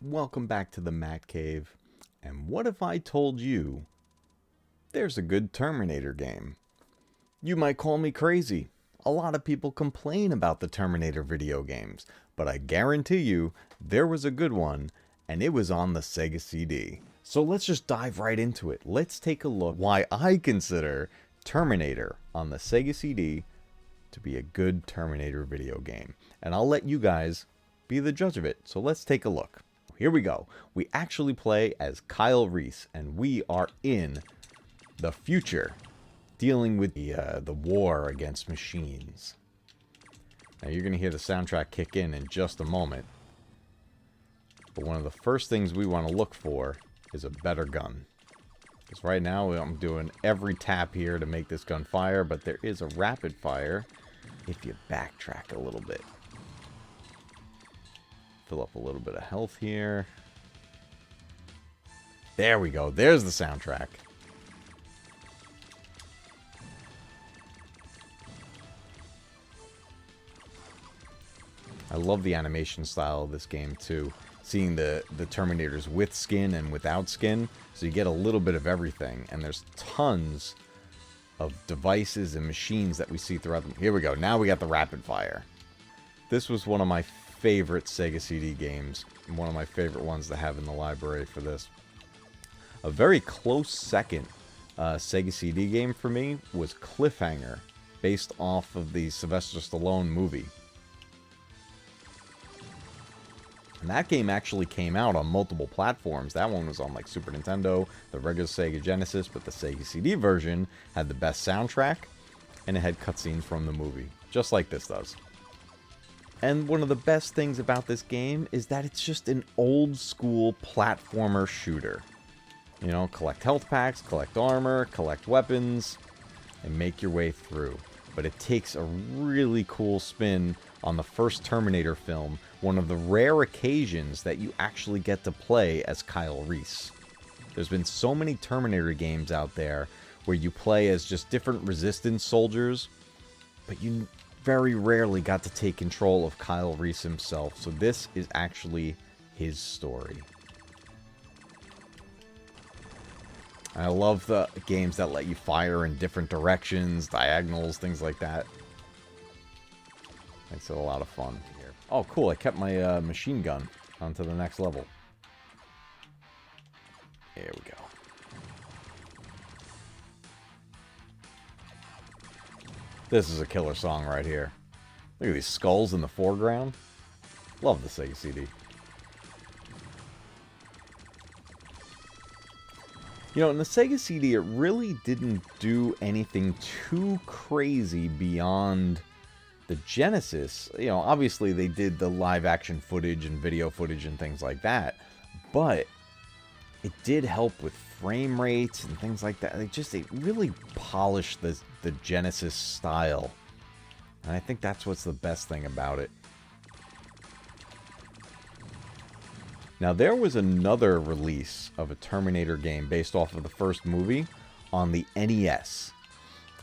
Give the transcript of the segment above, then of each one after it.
Welcome back to the Matt Cave. And what if I told you there's a good Terminator game? You might call me crazy. A lot of people complain about the Terminator video games, but I guarantee you there was a good one, and it was on the SEGA CD. So let's just dive right into it. Let's take a look why I consider Terminator on the SEGA CD to be a good Terminator video game. And I'll let you guys be the judge of it. So let's take a look. Here we go. We actually play as Kyle Reese, and we are in the future, dealing with the war against machines. Now you're going to hear the soundtrack kick in just a moment. But one of the first things we want to look for is a better gun. Because right now I'm doing every tap here to make this gun fire, but there is a rapid fire if you backtrack a little bit. Fill up a little bit of health here. There we go. There's the soundtrack. I love the animation style of this game too. Seeing the Terminators with skin and without skin. So you get a little bit of everything. And there's tons of devices and machines that we see throughout them. Here we go. Now we got the rapid fire. This was one of my favorite SEGA CD games. One of my favorite ones to have in the library for this. A very close second SEGA CD game for me was Cliffhanger, based off of the Sylvester Stallone movie. And that game actually came out on multiple platforms. That one was on like Super Nintendo, the regular Sega Genesis, but the Sega CD version had the best soundtrack, and it had cutscenes from the movie, just like this does. And one of the best things about this game is that it's just an old school platformer shooter. You know, collect health packs, collect armor, collect weapons, and make your way through. But it takes a really cool spin on the first Terminator film, one of the rare occasions that you actually get to play as Kyle Reese. There's been so many Terminator games out there where you play as just different resistance soldiers, but you very rarely got to take control of Kyle Reese himself, so this is actually his story. I love the games that let you fire in different directions, diagonals, things like that. Makes it a lot of fun. Oh, cool, I kept my machine gun onto the next level. There we go. This is a killer song right here. Look at these skulls in the foreground. Love the Sega CD. You know, in the Sega CD, it really didn't do anything too crazy beyond the Genesis. You know, obviously they did the live action footage and video footage and things like that. But it did help with frame rates and things like that. It really polished the Genesis style. And I think that's what's the best thing about it. Now, there was another release of a Terminator game based off of the first movie on the NES.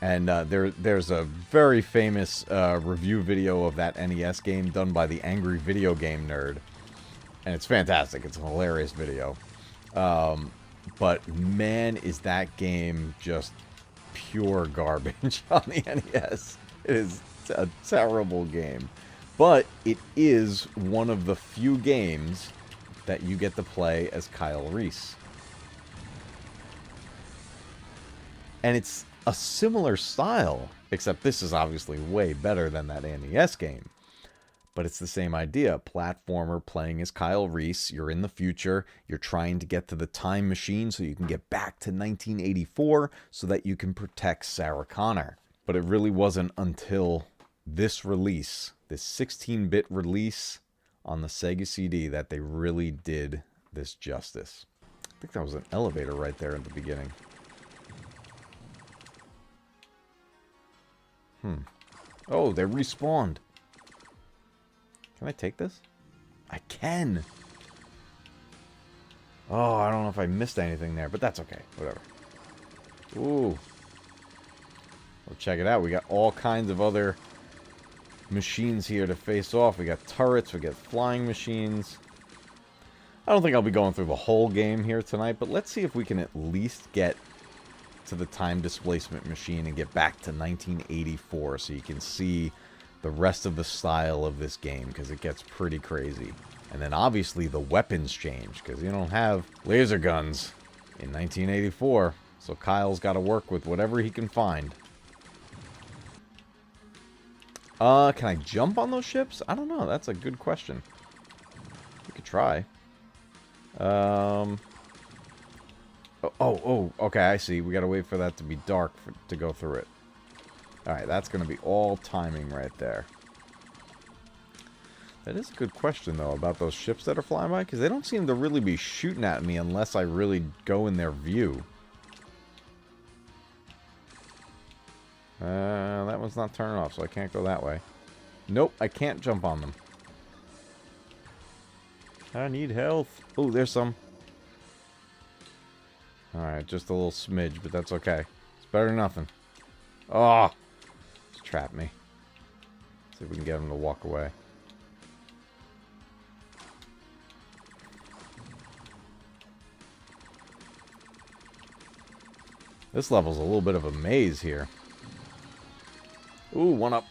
And there's a very famous review video of that NES game done by the Angry Video Game Nerd. And it's fantastic. It's a hilarious video. But man, is that game just pure garbage on the NES. It is a terrible game. But it is one of the few games that you get to play as Kyle Reese. And it's a similar style, except this is obviously way better than that NES game. But it's the same idea. Platformer playing as Kyle Reese. You're in the future. You're trying to get to the time machine so you can get back to 1984 so that you can protect Sarah Connor. But it really wasn't until this release, this 16-bit release on the Sega CD, that they really did this justice. I think that was an elevator right there at the beginning. Oh, they respawned. Can I take this? I can! Oh, I don't know if I missed anything there, but that's okay. Whatever. Ooh. Well, check it out. We got all kinds of other machines here to face off. We got turrets, we got flying machines. I don't think I'll be going through the whole game here tonight, but let's see if we can at least get to the time displacement machine and get back to 1984 so you can see the rest of the style of this game, because it gets pretty crazy. And then obviously the weapons change, because you don't have laser guns in 1984, so Kyle's got to work with whatever he can find. Can I jump on those ships? I don't know. That's a good question. We could try. Okay, I see. We gotta wait for that to be dark to go through it. Alright, that's gonna be all timing right there. That is a good question, though, about those ships that are flying by, because they don't seem to really be shooting at me unless I really go in their view. That one's not turning off, so I can't go that way. Nope, I can't jump on them. I need health. Oh, there's some. Alright, just a little smidge, but that's okay. It's better than nothing. Oh! Just trapped me. See if we can get him to walk away. This level's a little bit of a maze here. Ooh, one up.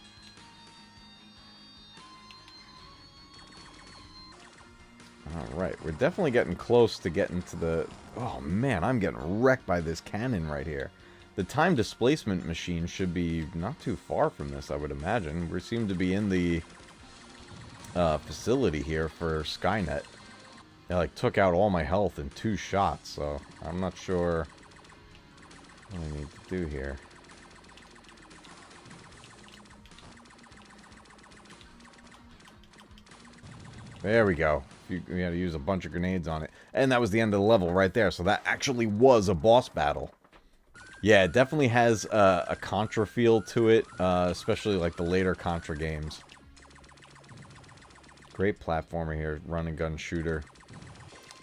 Alright, we're definitely getting close to getting to the... Oh man, I'm getting wrecked by this cannon right here. The time displacement machine should be not too far from this, I would imagine. We seem to be in the facility here for Skynet. They like took out all my health in 2 shots, so I'm not sure what I need to do here. There we go. We had to use a bunch of grenades on it. And that was the end of the level right there. So that actually was a boss battle. Yeah, it definitely has a Contra feel to it. Especially like the later Contra games. Great platformer here. Run and gun shooter.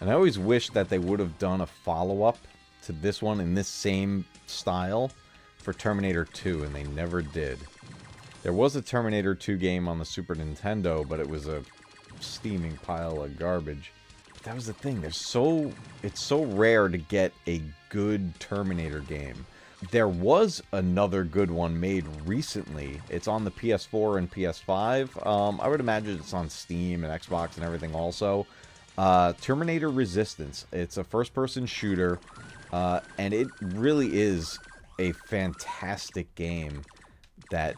And I always wish that they would have done a follow-up to this one in this same style for Terminator 2. And they never did. There was a Terminator 2 game on the Super Nintendo, but it was a steaming pile of garbage. But that was the thing. It's so rare to get a good Terminator game. There was another good one made recently. It's on the PS4 and PS5. I would imagine it's on Steam and Xbox and everything also. Terminator Resistance. It's a first-person shooter, and it really is a fantastic game that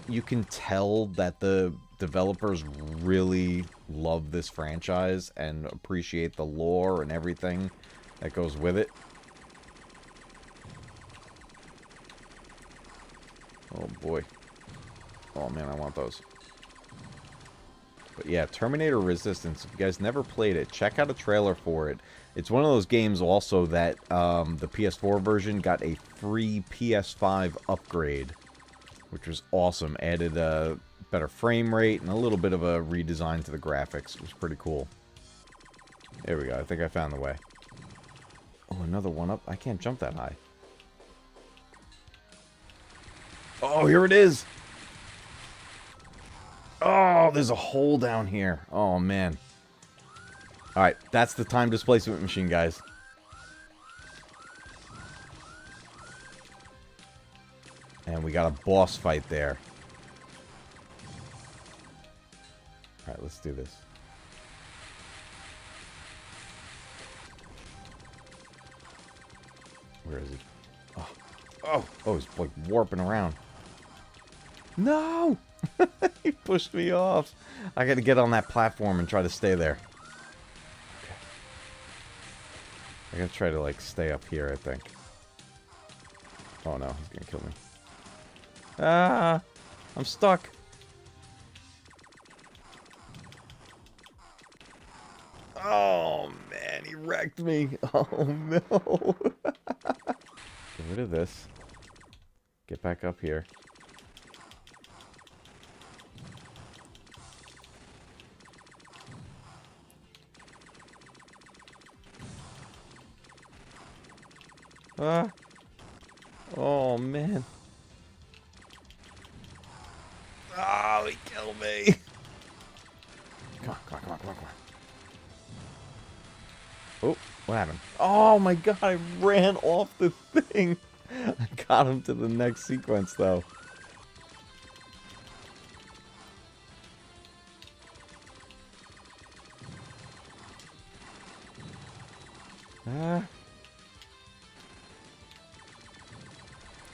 you can tell that the developers really love this franchise and appreciate the lore and everything that goes with it. Oh boy. Oh man, I want those. But yeah, Terminator Resistance, if you guys never played it, check out a trailer for it. It's one of those games also that the PS4 version got a free PS5 upgrade, which was awesome. Added a better frame rate and a little bit of a redesign to the graphics. It was pretty cool. There we go. I think I found the way. Oh, another one up. I can't jump that high. Oh, here it is. Oh, there's a hole down here. Oh, man. Alright, that's the time displacement machine, guys. And we got a boss fight there. Alright, let's do this. Where is he? Oh, he's like warping around. No! He pushed me off. I gotta get on that platform and try to stay there. Okay. I gotta try to like stay up here, I think. Oh no, he's gonna kill me. Ah! I'm stuck. Oh man, he wrecked me. Oh no. Get rid of this. Get back up here. Ah. Oh man. Oh, he killed me. Come on. Oh, what happened? Oh my god, I ran off the thing. I got him to the next sequence, though.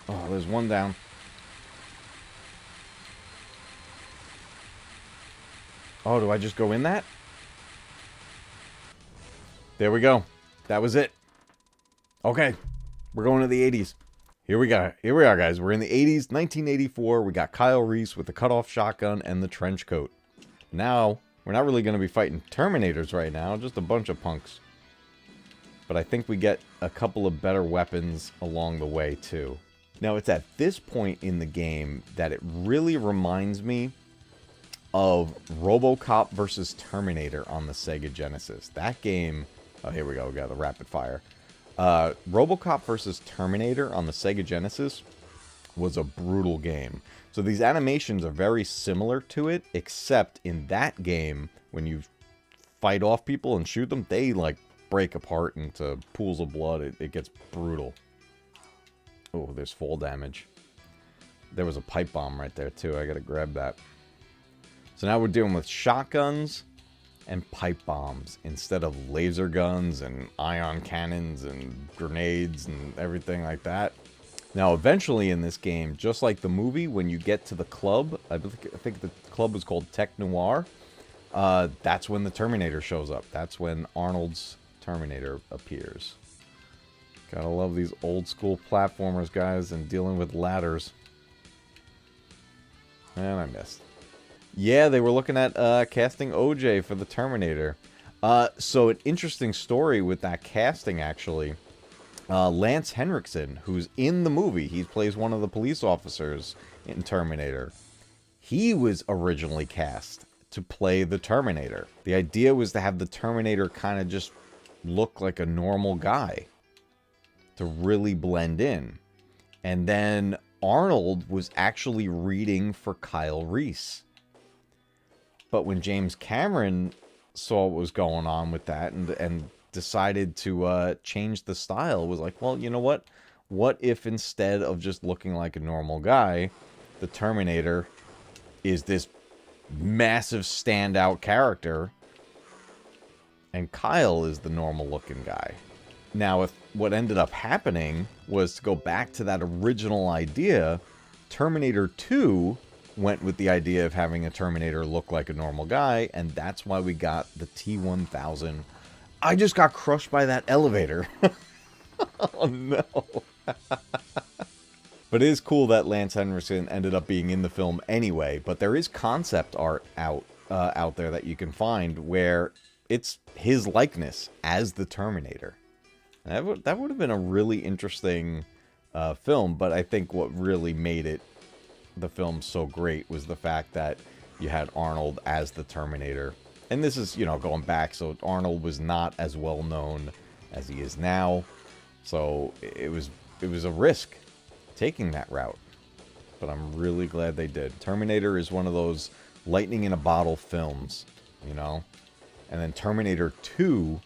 Oh, there's one down. Oh, do I just go in that? There we go. That was it. Okay. We're going to the 80s. Here we go. Here we are, guys. We're in the 80s, 1984. We got Kyle Reese with the cut-off shotgun and the trench coat. Now, we're not really going to be fighting Terminators right now. Just a bunch of punks. But I think we get a couple of better weapons along the way, too. Now, it's at this point in the game that it really reminds me of RoboCop versus Terminator on the Sega Genesis. That game... Oh, here we go. We got the rapid fire. RoboCop versus Terminator on the Sega Genesis was a brutal game. So these animations are very similar to it, except in that game, when you fight off people and shoot them, they, like, break apart into pools of blood. It gets brutal. Oh, there's fall damage. There was a pipe bomb right there, too. I gotta grab that. So now we're dealing with shotguns and pipe bombs instead of laser guns and ion cannons and grenades and everything like that. Now, eventually in this game, just like the movie, when you get to the club, I think the club was called Tech Noir, that's when the Terminator shows up. That's when Arnold's Terminator appears. Gotta love these old school platformers, guys, and dealing with ladders. And I missed. Yeah, they were looking at casting OJ for the Terminator. So an interesting story with that casting, actually. Lance Henriksen, who's in the movie, he plays one of the police officers in Terminator. He was originally cast to play the Terminator. The idea was to have the Terminator kind of just look like a normal guy, to really blend in. And then Arnold was actually reading for Kyle Reese. But when James Cameron saw what was going on with that and decided to change the style, was like, well, you know what? What if instead of just looking like a normal guy, the Terminator is this massive standout character and Kyle is the normal looking guy? Now, if what ended up happening was to go back to that original idea, Terminator 2 went with the idea of having a Terminator look like a normal guy, and that's why we got the T-1000. I just got crushed by that elevator. Oh, no. But it is cool that Lance Henriksen ended up being in the film anyway, but there is concept art out there that you can find where it's his likeness as the Terminator. That would have been a really interesting film, but I think what really made the film so great was the fact that you had Arnold as the Terminator. And this is, you know, going back, so Arnold was not as well known as he is now. So it was a risk taking that route. But I'm really glad they did. Terminator is one of those lightning in a bottle films, you know? And then Terminator 2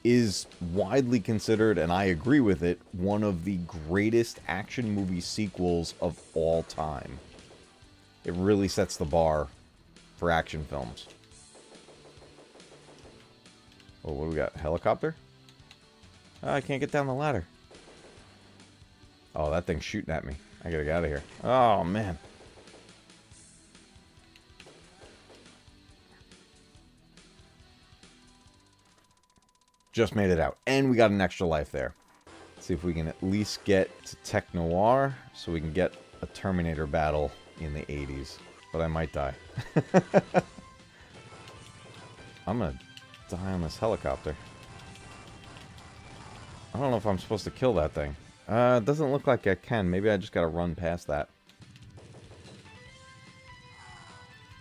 is widely considered, and I agree with it, one of the greatest action movie sequels of all time. It really sets the bar for action films. Oh, what do we got? Helicopter? Oh, I can't get down the ladder. Oh, that thing's shooting at me. I gotta get out of here. Oh, man. Just made it out. And we got an extra life there. Let's see if we can at least get to Tech Noir so we can get a Terminator battle in the 80s. But I might die. I'm gonna die on this helicopter. I don't know if I'm supposed to kill that thing. It doesn't look like I can. Maybe I just gotta run past that.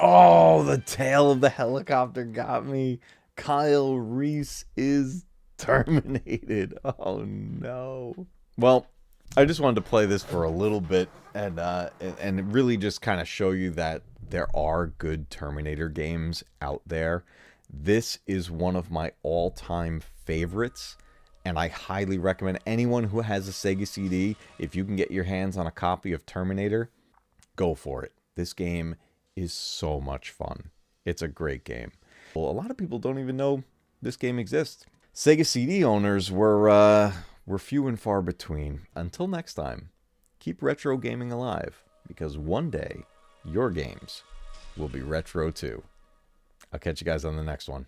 Oh, the tail of the helicopter got me. Kyle Reese is terminated. Oh, no. Well, I just wanted to play this for a little bit and really just kind of show you that there are good Terminator games out there. This is one of my all-time favorites, and I highly recommend anyone who has a Sega CD, if you can get your hands on a copy of Terminator, go for it. This game is so much fun. It's a great game. Well, a lot of people don't even know this game exists. Sega CD owners were few and far between. Until next time, keep retro gaming alive, because one day, your games will be retro too. I'll catch you guys on the next one.